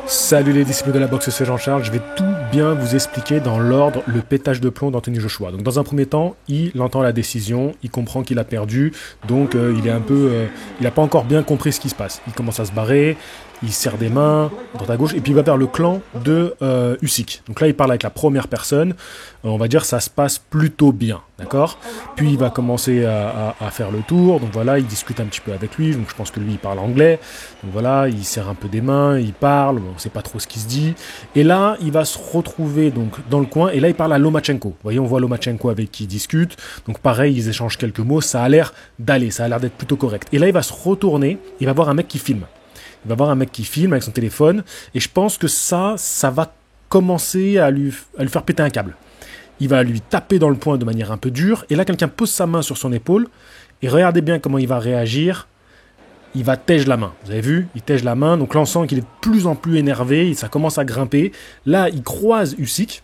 Salut les disciples de la boxe, c'est Jean-Charles. Je vais tout bien vous expliquer dans l'ordre le pétage de plomb d'Anthony Joshua. Donc dans un premier temps, il entend la décision, il comprend qu'il a perdu, donc il n'a pas encore bien compris ce qui se passe. Il commence à se barrer, il serre des mains, droite à gauche, et puis il va vers le clan de Usyk. Donc là, il parle avec la première personne, on va dire ça se passe plutôt bien, d'accord ? Puis il va commencer à faire le tour, donc voilà, il discute un petit peu avec lui, donc je pense que lui, il parle anglais, donc voilà, il serre un peu des mains, il parle, on ne sait pas trop ce qui se dit, et là, il va se retrouver donc dans le coin, et là, il parle à Lomachenko. Vous voyez, on voit Lomachenko avec qui il discute, donc pareil, ils échangent quelques mots, ça a l'air d'aller, ça a l'air d'être plutôt correct. Et là, il va se retourner, il va voir un mec qui filme. Il va voir un mec qui filme avec son téléphone, et je pense que ça va commencer à lui faire péter un câble. Il va lui taper dans le poing de manière un peu dure, et là quelqu'un pose sa main sur son épaule, et regardez bien comment il va réagir, il va tège la main, vous avez vu, il tège la main, donc là on sent qu'il est de plus en plus énervé, ça commence à grimper, là il croise Usyk,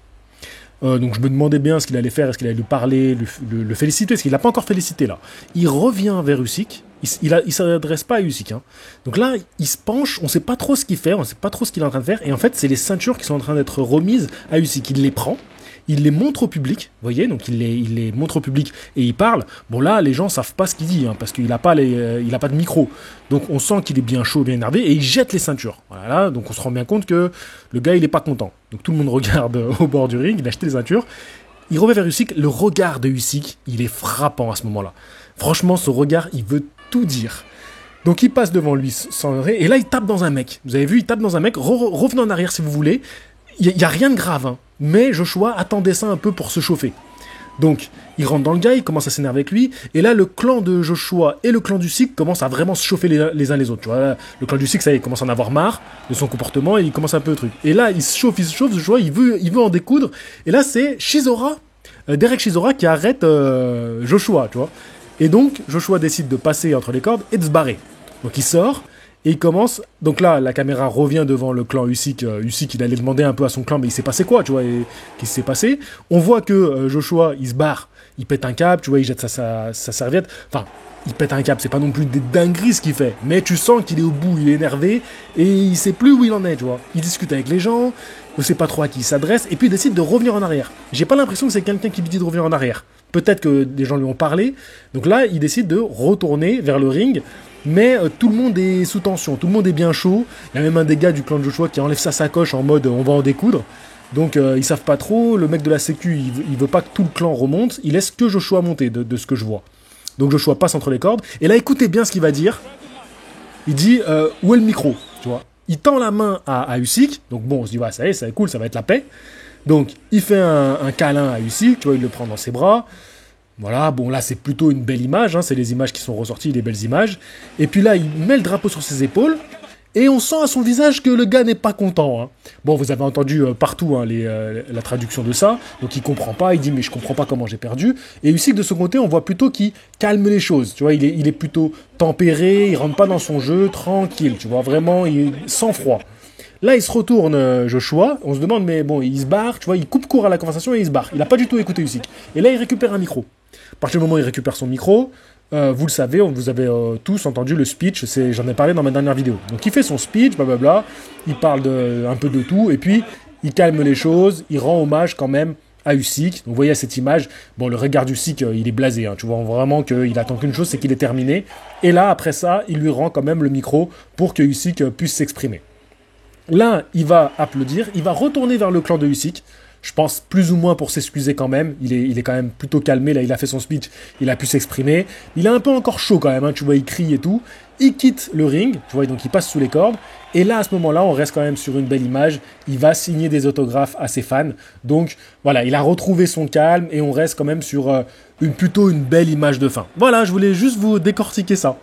donc je me demandais bien ce qu'il allait faire, est-ce qu'il allait lui parler, le féliciter, parce qu'il l'a pas encore félicité là. Il revient vers Usyk, il s'adresse pas à Usyk, hein. Donc là, il se penche, on sait pas trop ce qu'il fait, on sait pas trop ce qu'il est en train de faire, et en fait, c'est les ceintures qui sont en train d'être remises à Usyk. Il les prend, il les montre au public, vous voyez, donc il les montre au public et il parle. Bon là, les gens savent pas ce qu'il dit, hein, parce qu'il a pas de micro. Donc on sent qu'il est bien chaud, bien énervé, et il jette les ceintures. Voilà, donc on se rend bien compte que le gars, il est pas content. Donc tout le monde regarde au bord du ring, il a jeté les ceintures. Il revient vers Usyk, le regard de Usyk, il est frappant à ce moment-là. Franchement, ce regard, il veut tout dire. Donc il passe devant lui sans arrêt, et là il tape dans un mec. Vous avez vu, il tape dans un mec. Revenez en arrière si vous voulez. Il n'y a rien de grave, hein. Mais Joshua attendait ça un peu pour se chauffer. Donc, il rentre dans le gars, il commence à s'énerver avec lui, et là, le clan de Joshua et le clan d'Usyk commencent à vraiment se chauffer les uns les autres. Tu vois, là, le clan d'Usyk, ça y est, il commence à en avoir marre de son comportement, et il commence un peu le truc. Et là, il se chauffe, Joshua, il veut en découdre, et là, c'est Derek Chisora qui arrête Joshua, tu vois. Et donc, Joshua décide de passer entre les cordes et de se barrer. Donc, il sort. Et il commence, donc là, la caméra revient devant le clan Usyk. Usyk, il allait demander un peu à son clan, mais il s'est passé quoi, tu vois, et qu'est-ce qui s'est passé ? On voit que Joshua, il se barre, il pète un câble, tu vois, il jette sa serviette. Enfin, il pète un câble, c'est pas non plus des dingueries ce qu'il fait, mais tu sens qu'il est au bout, il est énervé, et il sait plus où il en est, tu vois. Il discute avec les gens, on sait pas trop à qui il s'adresse, et puis il décide de revenir en arrière. J'ai pas l'impression que c'est quelqu'un qui lui dit de revenir en arrière. Peut-être que des gens lui ont parlé, donc là, il décide de retourner vers le ring. Mais tout le monde est sous tension, tout le monde est bien chaud. Il y a même un des gars du clan de Joshua qui enlève sa sacoche en mode on va en découdre. Donc ils savent pas trop, le mec de la sécu il veut pas que tout le clan remonte, il laisse que Joshua monter de ce que je vois. Donc Joshua passe entre les cordes, et là écoutez bien ce qu'il va dire. Il dit où est le micro, tu vois. Il tend la main à Usyk, donc bon on se dit ouais, ça y est, c'est cool, ça va être la paix. Donc il fait un câlin à Usyk, tu vois, il le prend dans ses bras. Voilà, bon là c'est plutôt une belle image, hein, c'est les images qui sont ressorties, les belles images. Et puis là, il met le drapeau sur ses épaules, et on sent à son visage que le gars n'est pas content, hein. Bon, vous avez entendu partout hein, la traduction de ça, donc il comprend pas, il dit mais je comprends pas comment j'ai perdu. Et Usyk de son côté, on voit plutôt qu'il calme les choses, tu vois, il est plutôt tempéré, il rentre pas dans son jeu, tranquille, tu vois, vraiment, il sans froid. Là, il se retourne, Joshua, on se demande, mais bon, il se barre, tu vois, il coupe court à la conversation et il se barre. Il n'a pas du tout écouté Usyk. Et là, il récupère un micro. À partir du moment où il récupère son micro, vous le savez, vous avez tous entendu le speech, j'en ai parlé dans ma dernière vidéo. Donc il fait son speech, blablabla, il parle un peu de tout, et puis il calme les choses, il rend hommage quand même à Usyk. Donc vous voyez cette image, bon le regard d'Usyk, il est blasé, hein, tu vois vraiment qu'il attend qu'une chose, c'est qu'il est terminé. Et là, après ça, il lui rend quand même le micro pour que Usyk puisse s'exprimer. Là, il va applaudir, il va retourner vers le clan de Usyk. Je pense plus ou moins pour s'excuser quand même. Il est quand même plutôt calmé, là il a fait son speech, il a pu s'exprimer. Il est un peu encore chaud quand même, hein, tu vois, il crie et tout. Il quitte le ring, tu vois, donc il passe sous les cordes. Et là, à ce moment-là, on reste quand même sur une belle image. Il va signer des autographes à ses fans. Donc voilà, il a retrouvé son calme et on reste quand même sur plutôt une belle image de fin. Voilà, je voulais juste vous décortiquer ça.